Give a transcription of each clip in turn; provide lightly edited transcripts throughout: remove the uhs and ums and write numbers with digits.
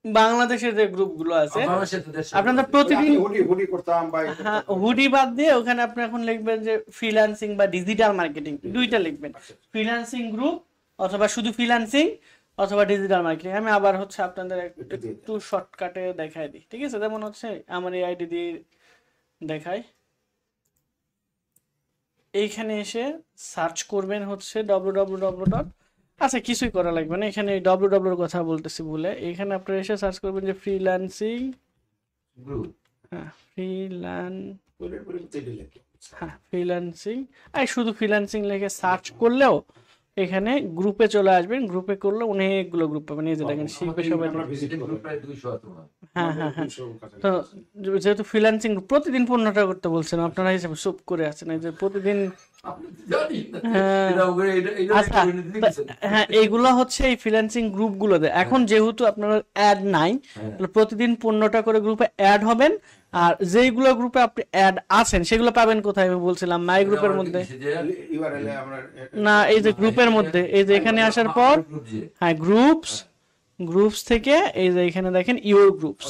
বাংলাদেশের যে গ্রুপগুলো আছে আপনাদের প্রতিদিন হুডি করতাম বা হ্যাঁ হুডি বাদ দিয়ে ওখানে আপনি এখন লিখবেন যে ফ্রিল্যান্সিং বা ডিজিটাল মার্কেটিং, দুইটা লিখবেন, ফ্রিল্যান্সিং গ্রুপ অথবা শুধু ফ্রিল্যান্সিং অথবা ডিজিটাল মার্কেটিং। আমি আবার হচ্ছে আপনাদের একটু শর্টকাটে দেখাই দিই, ঠিক আছে? যেমন হচ্ছে আমার এই আইডি দিয়ে দেখাই, এইখানে এসে সার্চ করবেন হচ্ছে www. আচ্ছা কিছুই করা লাগবে না, এখানে www এর কথা বলতেছি বলে এখানে আপনারা এসে সার্চ করবেন যে ফ্রিল্যান্সিং গ্রুপ, হ্যাঁ ফ্রিল্যান্সিং, আর শুধু ফ্রিল্যান্সিং লিখে সার্চ করলেও এখানে গ্রুপে চলে আসবেন। গ্রুপে করলে অনেকগুলো গ্রুপ পাবেন, এই যে দেখেন শিল্পে সবাই। হ্যাঁ হ্যাঁ হ্যাঁ, তো যেহেতু ফ্রিল্যান্সিং প্রতিদিন 15টা করতে বলছেন আপনারা হিসাবে সুপ করে আছেন, এই যে প্রতিদিন হ্যাঁ এইগুলো হচ্ছে এই ফ্রিল্যান্সিং গ্রুপগুলোতে। এখন যেহেতু আপনার অ্যাড নাই, প্রতিদিন 15টা করে গ্রুপে অ্যাড হবেন। আর যেইগুলো গ্রুপে আপনি অ্যাড আছেন সেগুলো পাবেন কোথায় আমি বলছিলাম, মাই গ্রুপের মধ্যে না, এই যে গ্রুপের মধ্যে, এই যে এখানে আসার পর হ্যাঁ গ্রুপস থেকে এই যে এখানে দেখেন ইউর গ্রুপস,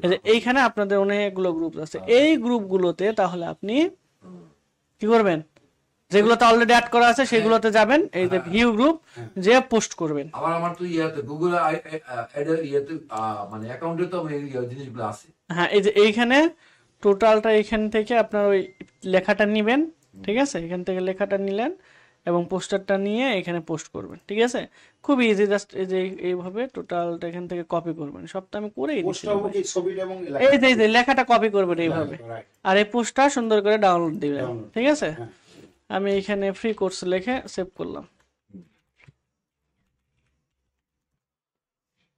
এই যে এইখানে আপনাদের অনেকগুলো গ্রুপ আছে। এই গ্রুপগুলোতে তাহলে আপনি কি করবেন, যেগুলোতে অলরেডি অ্যাড করা আছে সেগুলোতে যাবেন, এই যে ভিউ গ্রুপ যে পোস্ট করবেন। আবার আমার তো ইয়াতে গুগল ইয়াতে মানে অ্যাকাউন্টে তো এই জিনিসগুলো আছে। হ্যাঁ এই যে এইখানে টোটালটা এখান থেকে আপনার ওই লেখাটা নেবেন, ঠিক আছে? এখান থেকে লেখাটা নিলেন এবং পোস্টারটা নিয়ে এখানে পোস্ট করবেন, ঠিক আছে? খুব ইজি, জাস্ট এই যে এইভাবে টোটালটা এখান থেকে কপি করবেন। সবটা আমি করেই দিচ্ছি, এই যে লেখাটা কপি করবেন এইভাবে, আর এই পোস্টটা সুন্দর করে ডাউনলোড দিবেন, ঠিক আছে? আমি এখানে ফ্রি কোর্স লিখে সেভ করলাম।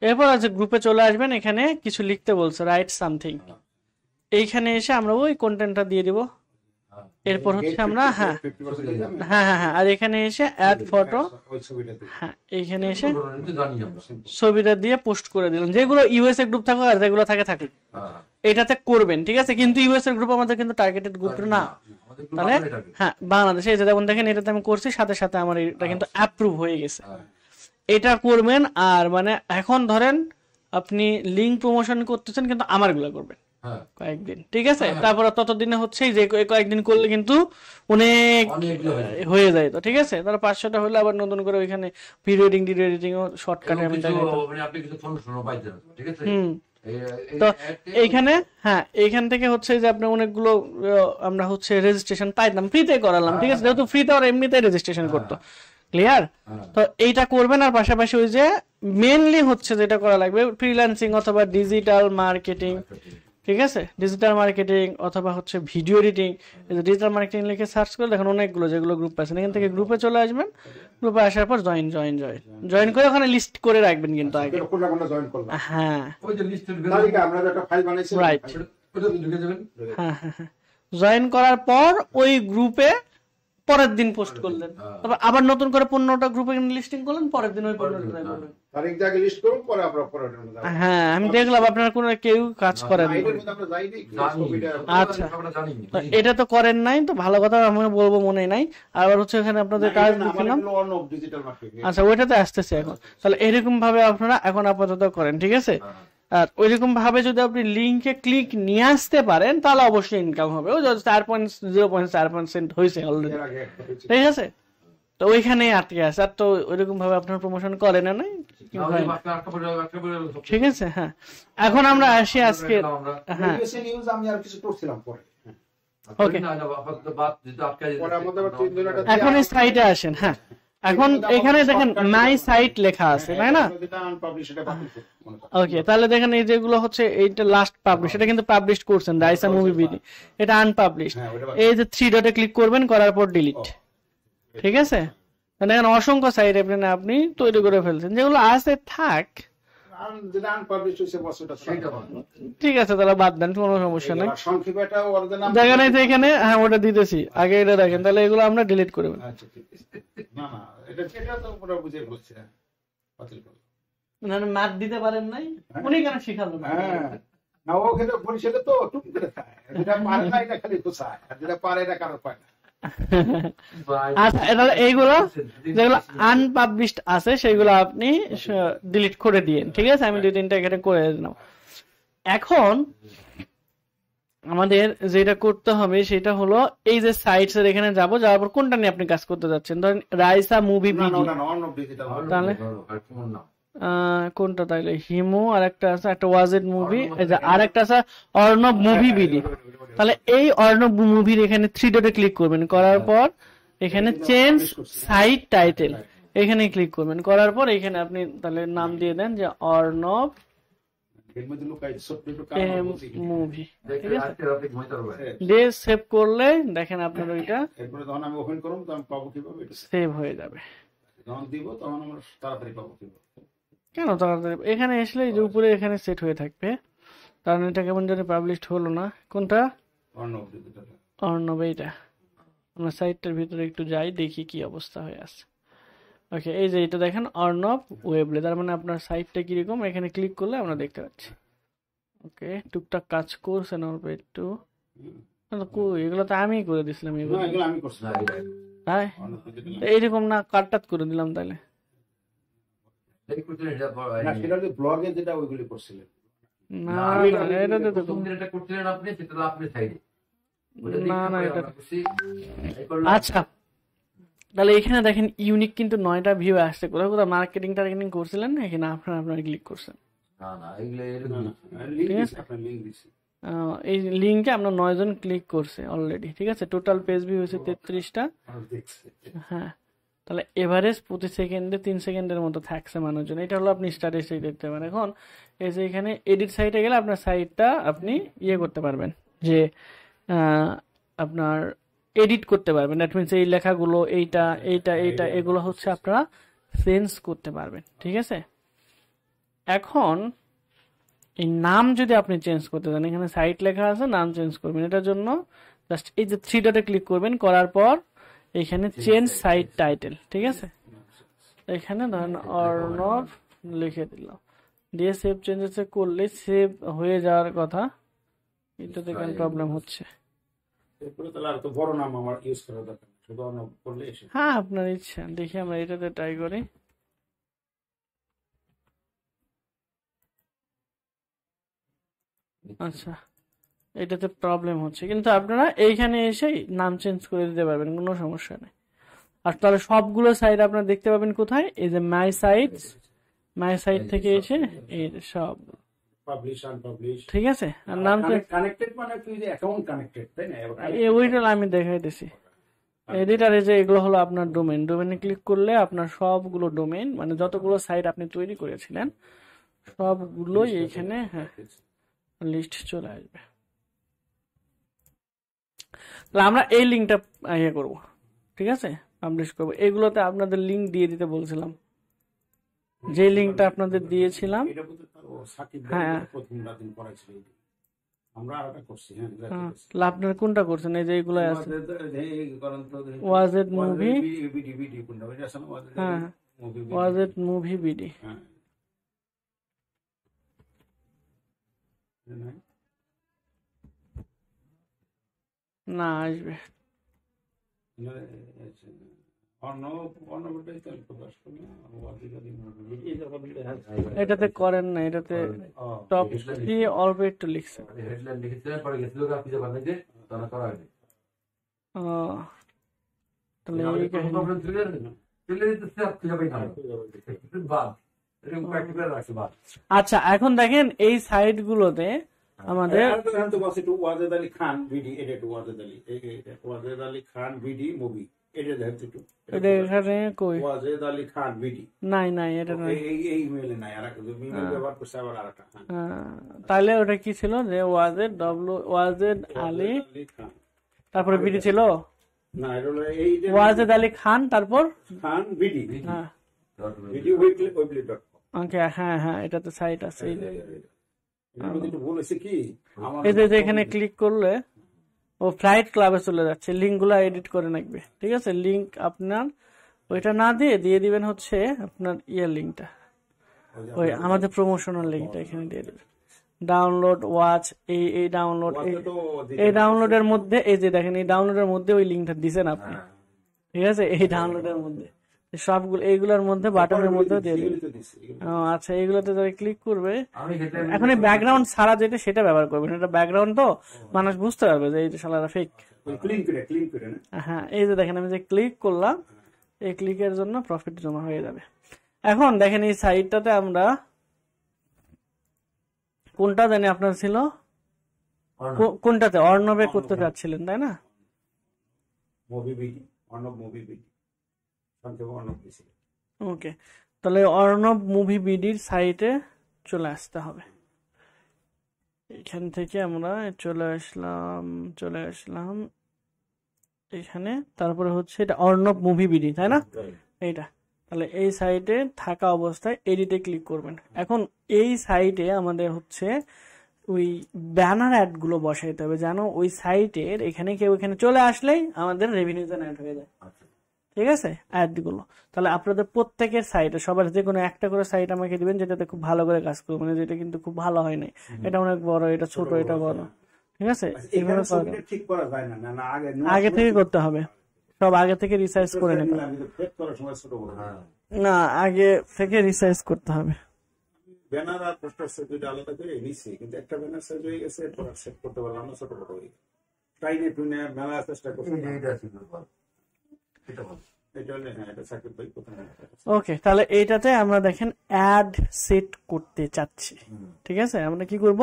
এরপর আছে গ্রুপে চলে আসবেন, এখানে কিছু লিখতে বলছে রাইট সামথিং, এইখানে এসে আমরা ওই কন্টেন্টটা দিয়ে দিব। এরপর হচ্ছে আমরা হ্যাঁ হ্যাঁ হ্যাঁ হ্যাঁ আর এখানে এসে অ্যাড ফটো, হ্যাঁ এইখানে এসে ছবিটা দিয়ে পোস্ট করে দিলাম। যেগুলো ইউএসএ গ্রুপ থাকে আর যেগুলো থাকে এটাতে করবেন, ঠিক আছে? কিন্তু ইউএসএ গ্রুপ আমাদের কিন্তু টার্গেটেড গ্রুপ না, তাহলে হ্যাঁ বাংলাদেশে এই যে যেমন দেখেন এটাতে আমি করছি, সাথে সাথে আমার এটা কিন্তু অ্যাপ্রুভ হয়ে গেছে। এটা করবেন। আর মানে এখন ধরেন আপনি লিঙ্ক প্রমোশন করতেছেন কিন্তু আমারগুলো করবেন কয়েকদিন, ঠিক আছে? তারপর ততদিনে হচ্ছে যে কয়েকদিন করলে কিন্তু অনেক হয়ে যায়, তো ঠিক আছে? তাহলে 500টা হলে আবার নতুন করে ওইখানে ভিডিও এডিটিং ভিডিও এডিটিং ও শর্টকাটে আমি তো এইখানে হ্যাঁ এইখান থেকে হচ্ছে যে আপনি অনেকগুলো আমরা হচ্ছে রেজিস্ট্রেশন পাইতাম, ফ্রিতে করালাম, ঠিক আছে? যেহেতু ফ্রিতে আর এমনিতেই রেজিস্ট্রেশন করতো, ক্লিয়ার? তো এইটা করবেন। আর পাশাপাশি ওই যে মেইনলি হচ্ছে যেটা করা লাগবে ফ্রিল্যান্সিং অথবা ডিজিটাল মার্কেটিং, ঠিক আছে? ডিজিটাল মার্কেটিং অথবা হচ্ছে ভিডিও এডিটিং, ডিজিটাল মার্কেটিং লিখে সার্চ করে দেখুন অনেকগুলো যেগুলো গ্রুপ আছে, এখান থেকে গ্রুপে চলে আসবেন। গ্রুপে আসার পর জয়েন করে ওখানে লিস্ট করে রাখবেন কিন্তু আগে, হ্যাঁ রাইট, হ্যাঁ হ্যাঁ হ্যাঁ জয়েন করার পর ওই গ্রুপে পরের দিন পোস্ট করলেন, তারপর আবার নতুন করে 15টা গ্রুপে লিস্টিং করলেন, পরের দিন ওই 15টা করবেন। হ্যাঁ আমি দেখলাম আপনারা কোনো কেউ কাজ করেন আচ্ছা এটা তো করেন নাই, তো ভালো কথা, আমি বলবো মনে নাই। আবার হচ্ছে এখানে আপনাদের কাজ দিলাম, আচ্ছা ওইটাতে আসতেছে এখন। তাহলে এরকম ভাবে আপনারা এখন আপাতত করেন, ঠিক আছে? আর ওইরকম ভাবে যদি আপনি লিঙ্কে ক্লিক নিয়ে আসতে পারেন তাহলে অবশ্যই ইনকাম হবে। ওই 4.04% হয়েছে অলরেডি, ঠিক আছে? তো ওইখানেই আটকে আছে, আর তো ওইরকম ভাবে আপনার প্রমোশন করে না নাই, ঠিক আছে? হ্যাঁ এখন আমরা আসি আজকে, হ্যাঁ ওকে এখন এই সাইটে আসেন। হ্যাঁ এখন এখানে দেখেন মাই সাইট লেখা আছে, তাই না? ওকে তাহলে দেখেন এই যেগুলো হচ্ছে এইটা লাস্ট পাবলিশ, এটা কিন্তু পাবলিশ করছেন রাইসা মুভি বিডি, এটা আনপাবলিশ। এই যে 3 ডটে ক্লিক করবেন, করার পর ডিলিট, ঠিক আছে? মানে এখন অসংখ্য সাইট আপনি তৈরি করে ফেলছেন, যেগুলো আছে থাক, ঠিক আছে তাহলে বাদ দেন, কোনো সমস্যা নেই। দেখেন এই যে এখানে হ্যাঁ ওটা দিতেছি, আগে এটা দেখেন, তাহলে এগুলো আমরা ডিলিট করে দেব। মাত দিতে পারেন নাই, উনি কেন শিখালো না? আচ্ছা, তাহলে এইগুলো যেগুলো আনপাবলিশড আছে সেগুলো আপনি ডিলিট করে দিয়েন, ঠিক আছে? আমি 2-3টা এখানে করে দিলাম। এখন আমাদের যেটা করতে হবে সেটা হলো এই যে সাইটস এর এখানে যাওয়ার পর কোনটা নিয়ে আপনি কাজ করতে যাচ্ছেন? ধরেন রাইসা মুভি না না বিডি, না না অন্য দিতে হবে। তাহলে কোনটা? তাইলে হিমু, আর একটা আছে একটা ওয়াজেদ মুভি, আর একটা আছে অর্ণব মুভি বিডি। তাহলে এই অর্ণব মুভির এখানে 3 ডটে ক্লিক করবেন, করার পর এখানে চেঞ্জ সাইট টাইটেল এখানে ক্লিক করবেন, করার পর এখানে আপনি তাহলে নাম দিয়ে দেন যে অর্ণব এর মধ্যে লুকাই সব একটু কালো বলছি। মুভি, ঠিক আছে? আজকে রাতে ঘুমাইতে পারবে। দিয়ে সেভ করলে দেখেন আপনার ওইটা এরপরে যখন আমি ওপেন করব তখন পাবো কিভাবে এটা? সেভ হয়ে যাবে। যখন দিব তখন আমরা তাড়াতাড়ি পাবো কিভাবে? কেন তাড়াতাড়ি? এখানে আসলে এই যে উপরে এখানে সেট হয়ে থাকবে, কারণ এটা কেমন জানি পাবলিশড হলো না। কোনটা? অন্য দিতে অর্ণব, এইটা। আমরা সাইটটার ভিতরে একটু যাই, দেখি কি অবস্থা হয়ে আছে। ওকে, এই যে এটা দেখেন অর্ণব ওয়েবলে, তার মানে আপনার সাইটটা কিরকম এখানে ক্লিক করলে আমরা দেখতে পাচ্ছি। ওকে, টুকটাক কাজ করছেন অল্প একটু। এগুলো তো আমি করে দিছিলাম না এগুলো, এগুলো আমি করছি। তাই অন্য দিতে এইরকম না কাটটাত করে দিলাম তাহলে। না সেটা যে ব্লগে যেটা ওইগুলি করছিলেন। না না, এটাতে তো যেটা করছিলেন আপনি সেটা হলো আপনি সাইডে। না না, এটা আচ্ছা। তাহলে এখানে দেখেন ইউনিক কিন্তু 9টা ভিউ আসছে। কোথাও কোথাও মার্কেটিং টার্গেটিং করছিলেন না, এখানে আপনারা ক্লিক করছেন। না না এগুলো না না লিংক দিছি, আপনার লিংক দিছি। এই লিঙ্কে আমরা 9 জন ক্লিক করছে অলরেডি, ঠিক আছে? টোটাল পেজ ভিউ হয়েছে 33টা। আমরা দেখছি। হ্যাঁ, তাহলে এভারেজ প্রতি সেকেন্ডে 3 সেকেন্ডের মতো থাকছে মানুষজন। এটা হলো আপনি স্ট্যাটিস্টিক দেখতে পারেন। এখন এই যে এখানে এডিট সাইটে গেলে আপনার সাইটটা আপনি ইয়ে করতে পারবেন, যে আপনার এডিট করতে পারবেন। দ্যাট মিনস এই লেখাগুলো এইটা এইটা এইটা এগুলো হচ্ছে আপনারা চেঞ্জ করতে পারবেন, ঠিক আছে? এখন এই নাম যদি আপনি চেঞ্জ করতে চান, এখানে সাইট লেখা আছে, নাম চেঞ্জ করবেন। এটার জন্য জাস্ট এই যে 3 ডটে ক্লিক করবেন, করার পর এখানে চেঞ্জ সাইট টাইটেল, ঠিক আছে? এখানে ধরেন অর্ণব লিখে দিলাম, দিয়ে সেভ চেঞ্জেস করলে সেভ হয়ে যাওয়ার কথা। এটাতে কেন প্রবলেম হচ্ছে? এরপরে তাহলে আর তো বড় নাম আমার ইউজ করা দরকার নেই, শুধু অন্য করলে এসে। হ্যাঁ, আপনার ইচ্ছা। দেখি আমরা এটাতে ট্রাই করি। আচ্ছা, এটাতে প্রবলেম হচ্ছে, কিন্তু আপনারা এইখানে এসে নাম চেঞ্জ করে দিতে পারবেন, কোনো সমস্যা নেই। আর তাহলে সবগুলো সাইট আপনারা দেখতে পাবেন কোথায়? এই যে মাই সাইট থেকে এসে এই সব, পাবলিশ আনপাবলিশ, ঠিক আছে? আর নাম কানেক্টেড মানে তুই যে অ্যাকাউন্ট কানেক্টেড, তাই না? ওইটা আমি দেখাইতেছি। এডিটারে যে এগুলো হলো আপনার ডোমেনে ক্লিক করলে আপনার সবগুলো ডোমেন, মানে যতগুলো সাইট আপনি তৈরি করেছিলেন সবগুলোই এইখানে হ্যাঁ লিস্ট চলে আসবে। তাহলে আমরা এই লিঙ্কটা ইয়ে করবো, ঠিক আছে? পাবলিশ করবো। এগুলোতে আপনাদের লিঙ্ক দিয়ে দিতে বলছিলাম, যে লিঙ্কটা আপনাদের দিয়েছিলাম। এটা বলতে পারো সাকিব হ্যাঁ। প্রথম রাদিন করাইছিল। আমরা আরেকটা করছি। হ্যাঁ তাহলে আপনারা কোনটা করছেন? এই যে এগুলো আছে ওয়াজেদ মুভি, বিডি কোনটা ওইটা আছে না? হ্যাঁ ওয়াজেদ মুভি বিডি। হ্যাঁ না আসবে, এটাতে করেন না, এটাতে টপ দিয়ে অল্প একটু লিখছে। হেডলাইন লিখেছিলেন, পরে গেছিল আপনি যে বানাইতে তারা করা হয়নি। তাহলে এই কাহিনী। প্রবলেম ছিল চলে যেতে আপনি যাবেন না বাদ, এরকম প্র্যাকটিক্যাল রাখছে বাদ। আচ্ছা, এখন দেখেন এই সাইট গুলোতে আমাদের ওয়াজেদ আলী খান বিডি, এটা একটু ওয়াজেদ আলী, ওয়াজেদ আলী খান বিডি মুভি, এটা দেখতে একটু এটা এখানে কই ওয়াজেদ আলী খান বিডি নাই এটা নাই, এই ইমেইলে নাই। আর একটা ইমেইল ব্যবহার করছে আবার আরেকটা। তাহলে ওটা কি ছিল? যে ওয়াজেদ আলী খান, তারপরে বিডি ছিল না এটা হলো এই যে ওয়াজেদ আলী খান, তারপর খান বিডি, হ্যাঁ ভিডিও ওয়েবলি.com। ওকে, হ্যাঁ এটাতে সাইট আছে। এই যে বলেছে কি এই যে এখানে ক্লিক করলে ও ফ্লাইট ক্লাবে চলে যাচ্ছে, লিঙ্ক গুলা এডিট করে রাখবে, ঠিক আছে? লিঙ্ক আপনার ওইটা না দিয়ে দিবেন হচ্ছে আপনার লিঙ্কটা, ওই আমাদের প্রমোশনাল লিঙ্কটা এখানে দিয়ে দিবেন। ডাউনলোড ওয়াচ, এই ডাউনলোড, ওয়াচে তো এই ডাউনলোডের মধ্যে এই যে দেখেন এই ডাউনলোডের মধ্যে ওই লিঙ্কটা দিছেন আপনি, ঠিক আছে, এই ডাউনলোডের মধ্যে সবগুলো এইগুলোর মধ্যে বাটনের মধ্যে দিয়ে দিন। এগুলো তো দিছে, এগুলো। ও আচ্ছা, এইগুলোতে যারা ক্লিক করবে আমি হেডলাইন এখন এই ব্যাকগ্রাউন্ড ছাড়া যেটা সেটা ব্যবহার করবেন, এটা ব্যাকগ্রাউন্ড তো মানুষ বুঝতে পারবে যে এই শালারা ফেক। ওই ক্লিন করে না। হ্যাঁ, এই যে দেখেন আমি যে ক্লিক করলাম, এই ক্লিকের জন্য প্রফিট জমা হয়ে যাবে। এখন দেখেন এই সাইটটাতে আমরা কোনটা জানি আপনার ছিল, কোনটাতে অর্ণবে করতে চাচ্ছিলেন তাই না? Movie BD, Arnab movie BD, সংক্ষেপে অর্ণব দিছে। ওকে, তাহলে অর্ণব মুভি বিডির সাইটে চলে আসতে হবে। এখান থেকে আমরা চলে আসলাম এখানে, তারপরে হচ্ছে এটা অর্ণব মুভি বিডি তাই না, এইটা। তাহলে এই সাইটে থাকা অবস্থায় এডিটে ক্লিক করবেন। এখন এই সাইটে আমাদের হচ্ছে ওই ব্যানার অ্যাড গুলো বসাইতে হবে, জানো ওই সাইটের এখানে কেউ এখানে চলে আসলেই আমাদের রেভিনিউ জেনারেট হয়ে যায়, ঠিক আছে, অ্যাড গুলো। তাহলে আপনাদের প্রত্যেকের সাইটে সবার যে কোনো একটা করে সাইট আমাকে দিবেন যেটাতে খুব ভালো করে কাজ করবে, মানে যেটা কিন্তু খুব ভালো হয় নাই, এটা অনেক বড়, এটা ছোট, এটা বড়, ঠিক আছে, এইভাবে ঠিক করা যায় না, না আগে থেকে করতে হবে, সব আগে থেকে রিসার্চ করে নিতে হবে। আমি তো ফেক করার সময় ছোট বড় না, আগে থেকে রিসার্চ করতে হবে। ব্যানার আর পোস্টার সেট দুইটা আলাদা করে নিচ্ছি, কিন্তু একটা ব্যানার সেট হয়ে গেছে, এরপর সেট করতে পারলাম না, ছোট বড় হয়ে গেছে। টাইনে টুইনে মেলা চেষ্টা করছি, এটা ছিল বল, এটা বল। এটা হলে হ্যাঁ, এটা সাকিব ভাই প্রথমে। ওকে, তাহলে এইটাতে আমরা দেখেন অ্যাড সেট করতে চাচ্ছি, ঠিক আছে, আমরা কি করব,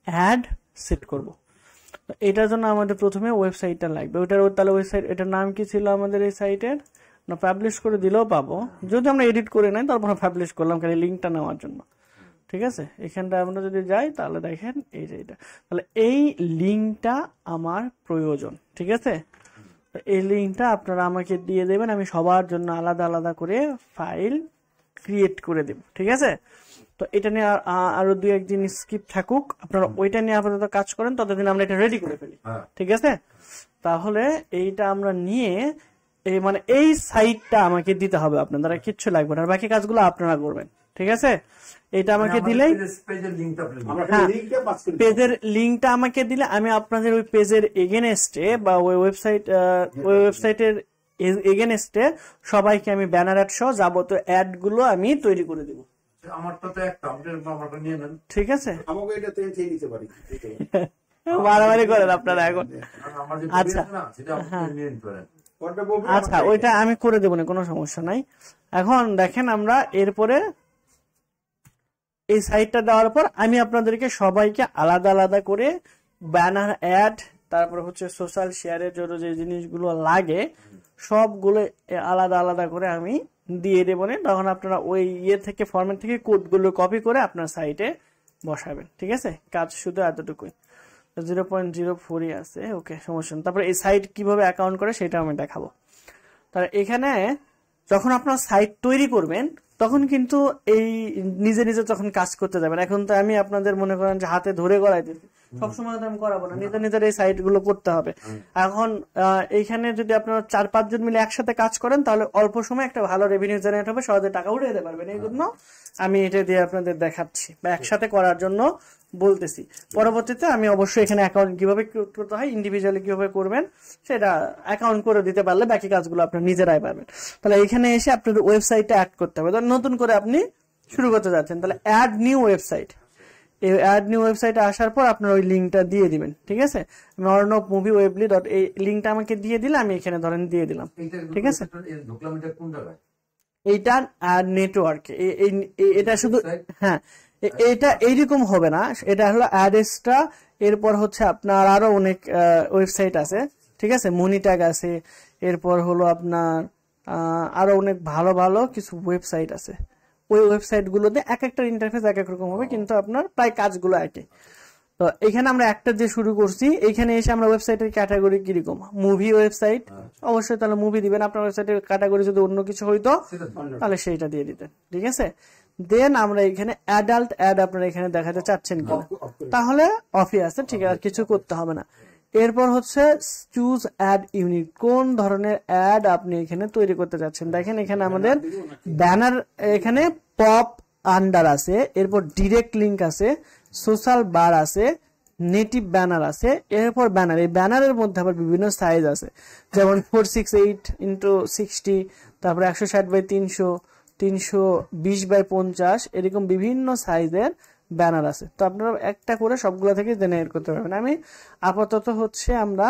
অ্যাড সেট করব। তো এটার জন্য আমাদের প্রথমে ওয়েবসাইটটা লাগবে, ওটার তাহলে ওয়েবসাইট, এটার নাম কি ছিল আমাদের এই সাইটের, না পাবলিশ করে দিলেও পাবো, যদি আমরা এডিট করে নাই তারপর পাবলিশ করলাম খালি লিঙ্কটা নেওয়ার জন্য, ঠিক আছে। এখানটা আমরা যদি যাই তাহলে দেখেন এই যে এটা, তাহলে এই লিঙ্কটা আমার প্রয়োজন, ঠিক আছে। তো এই লিঙ্কটা আপনারা আমাকে দিয়ে দেবেন, আমি সবার জন্য আলাদা আলাদা করে ফাইল ক্রিয়েট করে দেব, ঠিক আছে। তো এটা নিয়ে আরো দুই একদিন স্কিপ থাকুক, আপনারা ওইটা নিয়ে আপাতত কাজ করেন, ততদিন আমরা এটা রেডি করে ফেলি, ঠিক আছে। তাহলে এইটা আমরা নিয়ে মানে এই সাইটটা আমাকে দিতে হবে, আপনারা কিচ্ছু লাগবে না, আর বাকি কাজগুলো আপনারা করবেন, ঠিক আছে। এটা আমাকে দিলেই, পেজের লিংকটা আপনি দিন। আমরা হ্যাঁ, লিংকটা পাস করি, পেজের লিঙ্কটা আমাকে দিলে আমি আপনাদের ওই পেজের এগেনস্টে বা ওই ওয়েবসাইটের এগেনস্টে সবাইকে আমি ব্যানার অ্যাড সহ যাবতীয় অ্যাড গুলো আমি তৈরি করে দিব, আমারটা তো একটা, আমারটা নিয়ে নেন, ঠিক আছে। আমাকে এটা চেঞ্জ নিতে পারি, মারামারি করেন আপনারা এখন, আমার যে আচ্ছা, না সেটা আপনি নিয়ে নিতে পারেন। কোনটা বলবো? আচ্ছা ওইটা আমি করে দেবো না, কোনো সমস্যা নাই। এখন দেখেন আমরা এরপরে এই সাইটটা দেওয়ার পর আমি আপনাদেরকে সবাইকে আলাদা আলাদা করে ব্যানার অ্যাড, তারপর হচ্ছে সোশ্যাল শেয়ারের জন্য যে জিনিসগুলো লাগে সবগুলো আলাদা আলাদা করে আমি দিয়ে দেবো না, তখন আপনারা ওই থেকে ফরম্যাট থেকে কোডগুলো কপি করে আপনার সাইটে বসাবেন, ঠিক আছে। কাজ শুধু এতটুকুই, 0.04 আছে, ওকে, সমস্যা নেই। তারপরে এই সাইট কিভাবে অ্যাকাউন্ট করে সেটা আমি দেখাবো। তাহলে এখানে যখন আপনার সাইট তৈরি করবেন তখন কিন্তু এই নিজে নিজে যখন কাজ করতে যাবেন, এখন তো আমি আপনাদের মনে করেন যে হাতে ধরে করাইতেছি, সবসময় তো আমি করাবো না, নিজের নিজের এই সাইট গুলো করতে হবে। এখন এইখানে যদি আপনারা 4-5 জন মিলে একসাথে কাজ করেন তাহলে অল্প সময় একটা ভালো রেভিনিউ জেনারেট হবে, সহজে টাকা উঠিয়ে দিতে পারবেন। এই জন্য আমি এটা দিয়ে আপনাদের দেখাচ্ছি বা একসাথে করার জন্য বলতেছি। পরবর্তীতে আমি অবশ্যই এখানে অ্যাকাউন্ট কিভাবে ক্রিয়েট করতে হয়, ইন্ডিভিজুয়ালি কিভাবে করবেন সেটা অ্যাকাউন্ট করে দিতে পারলে বাকি কাজগুলো আপনারা নিজেরাই পারবেন। তাহলে এখানে এসে আপনাদের ওয়েবসাইটটা অ্যাড করতে হবে, নতুন করে আপনি শুরু করতে যাচ্ছেন, তাহলে অ্যাড নিউ ওয়েবসাইট, এই অ্যাড নিউ ওয়েবসাইটে আসার পর আপনার ওই লিঙ্কটা দিয়ে দিবেন, ঠিক আছে। আমি অর্ণব মুভি ওয়েবলি ডট এই লিঙ্কটা আমাকে দিয়ে দিলে আমি এখানে ধরেন দিয়ে দিলাম, ঠিক আছে। ঢুকলাম, এটা কোন জায়গায়, এইটা অ্যাড নেটওয়ার্ক, এটা শুধু, হ্যাঁ এটা এইরকম হবে না, এটা হলো অ্যাডেসটা, এরপর হচ্ছে আপনার আরো অনেক ওয়েবসাইট আছে, ঠিক আছে, মনিট্যাগ আছে, এরপর হলো আপনার আরো অনেক ভালো ভালো কিছু ওয়েবসাইট আছে। ওই ওয়েবসাইট গুলোতে এক একটা ইন্টারফেস এক এক রকম হবে, কিন্তু আপনার প্রায় কাজগুলো একই। তো এখানে আমরা একটা যে শুরু করছি, এখানে এসে আমরা ওয়েবসাইটের ক্যাটাগরি কিরকম, মুভি ওয়েবসাইট, অবশ্যই তাহলে মুভি দিবেন। আপনার ওয়েবসাইটের ক্যাটাগরি যদি অন্য কিছু হইতো তাহলে সেইটা দিয়ে দিতেন, ঠিক আছে। দেন আমরা এখানে অ্যাডাল্ট অ্যাড আপনারা এখানে দেখাতে চাচ্ছেন কিনা, তাহলে অফই আছে, ঠিক আছে, আর কিছু করতে হবে না। এরপর হচ্ছে চুজ অ্যাড ইউনিট, কোন ধরনের অ্যাড আপনি এখানে তৈরি করতে যাচ্ছেন। দেখেন এখানে আমাদের ব্যানার, এখানে পপ আন্ডার আছে, এরপর ডিরেক্ট লিঙ্ক আছে, সোশ্যাল বার আছে, নেটিভ ব্যানার আছে, এরপর ব্যানার। এই ব্যানারের মধ্যে আবার বিভিন্ন সাইজ আছে, যেমন 468x60, তারপরে 160x300, 320x50, এরকম বিভিন্ন সাইজের ব্যানার আছে। তো আপনারা একটা করে সবগুলো থেকে জেনারেট করতে পারবেন। আমি আপাতত হচ্ছে আমরা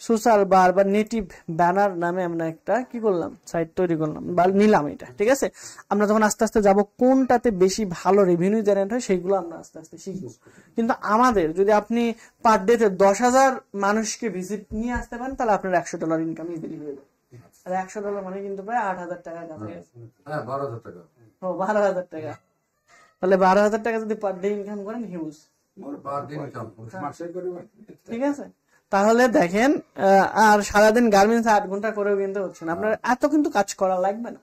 সোশ্যাল বার বা নেটিভ ব্যানার নামে আমরা একটা কি করলাম, সাইট তৈরি করলাম বা নিলাম এটা, ঠিক আছে। আমরা যখন আস্তে আস্তে যাব কোনটাতে বেশি ভালো রেভিনিউ জেনারেট হয় সেগুলো আমরা আস্তে আস্তে শিখবো। কিন্তু আমাদের যদি আপনি পার ডেতে 10,000 মানুষকে ভিজিট নিয়ে আসতে পারেন, তাহলে আপনার $100 ইনকাম ইজিলি হয়ে যাবে। আর $100 মানে কিন্তু প্রায় 8,000 টাকা কাছাকাছি। হ্যাঁ 12,000 টাকা। ও 12,000 টাকা, তাহলে 12,000 টাকা যদি পার ডে ইনকাম করেন, হিউজ। পার দিন ইনকাম। ঠিক আছে, তাহলে দেখেন আর সারাদিন গার্মেন্টস 8 ঘন্টা করেও কিন্তু হচ্ছে না, আপনার এত কিন্তু কাজ করা লাগবে না।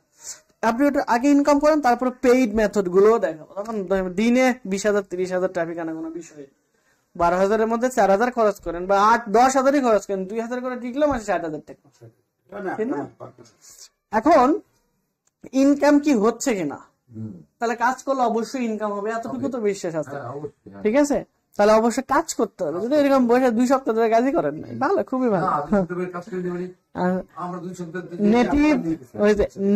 আপনি ওটা আগে ইনকাম করেন, তারপরে পেইড মেথড গুলোও দেখাবো। তখন দিনে 20,000 30,000 ট্রাফিক আনা কোনো বিষয়। 12,000-এর মধ্যে 4,000 খরচ করেন বা 10,000-ই খরচ করেন, 2,000 করে টিকলেও মাসে 60,000 টাকা। ঠিক না? এখন ইনকাম কি হচ্ছে কিনা, তাহলে কাজ করলে অবশ্যই ইনকাম হবে, এতটুকু তো বিশ্বাস আছে। ঠিক আছে, তাহলে অবশ্যই কাজ করতে হবে। যদি এরকম বসে 2 সপ্তাহ ধরে কাজই করেন নাই, ভালো, খুবই ভালো।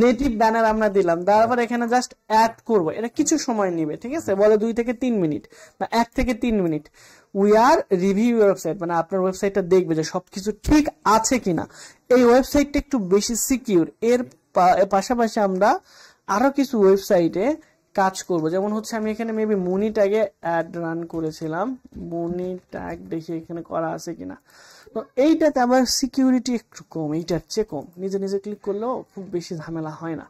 নেটিভ ব্যানার আমরা দিলাম, তারপর এখানে জাস্ট অ্যাড করবো, এটা কিছু সময় নিবে। ঠিক আছে, বলে 2 থেকে 3 মিনিট বা 1 থেকে 3 minute. We are review website, মানে আপনার ওয়েবসাইটটা দেখবে যে সবকিছু ঠিক আছে কিনা। এই ওয়েবসাইটটা একটু বেশি সিকিউর। এর পাশাপাশি আমরা আরো কিছু ওয়েবসাইটে কাজ করব, যেমন হচ্ছে আমি এখানে মেবি মনি ট্যাগে অ্যাড রান করেছিলাম, মনি ট্যাগ দেখি এখানে করা আছে কিনা। তো এইটাতে আবার সিকিউরিটি একটু কম, এইটার চেয়ে কম। নিজে নিজে ক্লিক করলেও খুব বেশি ঝামেলা হয় না।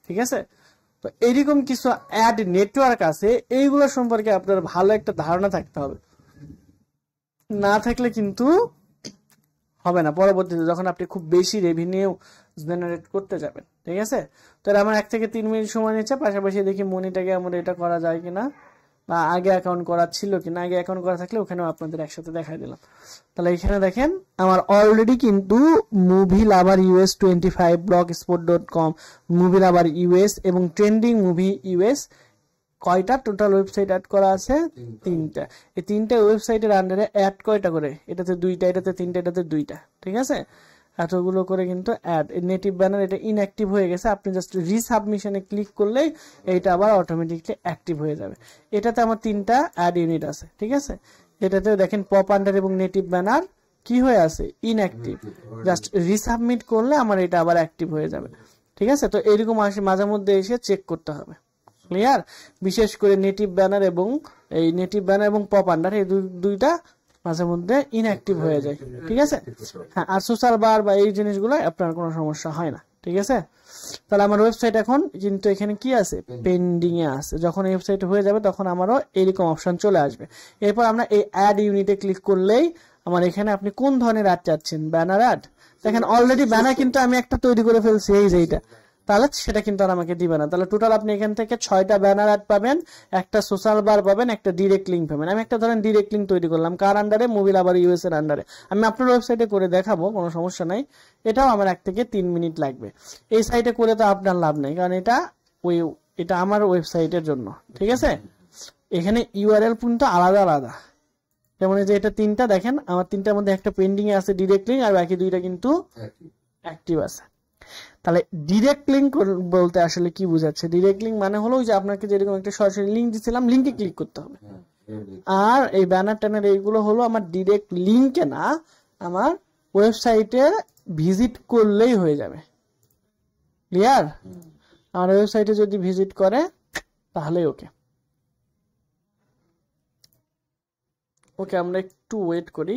ঠিক আছে, তো এইরকম কিছু অ্যাড নেটওয়ার্ক আছে, এইগুলো সম্পর্কে আপনার ভালো একটা ধারণা থাকতে হবে, না থাকলে কিন্তু হবে না পরবর্তীতে যখন আপনি খুব বেশি রেভিনিউ জেনারেট করতে যাবেন। ঠিক আছে, তো আমার 1 থেকে 3 মিনিট সময় নিচ্ছে। পাশাপাশি দেখি মনিটাকে আমরা এটা করা যায় কিনা, বা আগে অ্যাকাউন্ট করা ছিল কিনা। আগে অ্যাকাউন্ট করা থাকলে ওখানেও আপনাদের একসাথে দেখাই দিলাম। তাহলে এখানে দেখেন আমার অলরেডি কিন্তু movie lover US 25, blogspot.com, movie lover US এবং ট্রেন্ডিং মুভি US কয়টা টোটাল ওয়েবসাইট অ্যাড করা আছে? 3টা। এই 3টা ওয়েবসাইটের আন্ডারে অ্যাড কয়টা করে? এটাতে 2টা, এটাতে 3টা, এটাতে 2টা। ঠিক আছে, এতগুলো করে কিন্তু অ্যাড। নেটিভ ব্যানার এটা ইনঅ্যাক্টিভ হয়ে গেছে, আপনি জাস্ট রিসাবমিশনে ক্লিক করলেই এইটা আবার অটোমেটিকলি অ্যাক্টিভ হয়ে যাবে। এটাতে আমার 3টা অ্যাড ইউনিট আছে। ঠিক আছে, এটাতেও দেখেন পপ আন্ডার এবং নেটিভ ব্যানার কি হয়ে আছে? ইনঅ্যাক্টিভ। জাস্ট রিসাবমিট করলে আমার এটা আবার অ্যাক্টিভ হয়ে যাবে। ঠিক আছে, তো এরকম আসে মাঝে মধ্যে এসে চেক করতে হবে। ক্লিয়ার? বিশেষ করে নেটিভ ব্যানার এবং পপ আন্ডার, এই দুইটা মাঝে মধ্যে ইনঅ্যাক্টিভ হয়ে যায়। ঠিক আছে, হ্যাঁ, আর সোশ্যাল বার বা এই জিনিসগুলো আপনার কোনো সমস্যা হয় না। ঠিক আছে, তাহলে আমার ওয়েবসাইট এখন কিন্তু এখানে কি আছে? পেন্ডিং এ আছে। যখন ওয়েবসাইট হয়ে যাবে তখন আমারও এরকম অপশন চলে আসবে। এরপর আমরা এই অ্যাড ইউনিটে ক্লিক করলেই আমার এখানে আপনি কোন ধরনের অ্যাড চাচ্ছেন, ব্যানার অ্যাড, দেখেন অলরেডি ব্যানার কিন্তু আমি একটা তৈরি করে ফেলছি, এই যে এইটা, তাহলে সেটা কিন্তু আর আমাকে দিবে না। তাহলে টোটাল আপনি এখান থেকে 6টা ব্যানার অ্যাড পাবেন, একটা সোশ্যাল বার পাবেন, একটা ডিরেক্ট লিঙ্ক পাবেন। আমি একটা ধরেন ডিরেক্ট লিঙ্ক তৈরি করলাম, কার আন্ডারে? মুভি লাভার US এর আন্ডারে। আমি আপনার ওয়েবসাইটে করে দেখাবো, কোনো সমস্যা নাই। এটাও আমার 1 থেকে 3 মিনিট লাগবে। এই সাইটে করে তো আপনার লাভ নেই, কারণ এটা আমার ওয়েবসাইটের জন্য। ঠিক আছে, এখানে ইউআরএল কিন্তু আলাদা আলাদা। যেমন এই যে এটা 3টা, দেখেন আমার 3টার মধ্যে একটা পেন্ডিং এ আছে ডিরেক্ট লিঙ্ক, আর বাকি 2টা কিন্তু অ্যাক্টিভ আছে। তাহলে ডিরেক্ট লিঙ্ক বলতে আসলে কি বোঝাচ্ছে? ডিরেক্ট লিঙ্ক মানে হলো যে আপনাকে যেরকম একটা সরাসরি লিঙ্ক দিছিলাম, লিঙ্কে ক্লিক করতে হবে। আর এই ব্যানার ট্যানার এইগুলো হলো আমার ডিরেক্ট লিঙ্কে না, আমার ওয়েবসাইটে ভিজিট করলেই হয়ে যাবে। ক্লিয়ার? আমার ওয়েবসাইটে যদি ভিজিট করে তাহলে ওকে। আমরা একটু ওয়েট করি।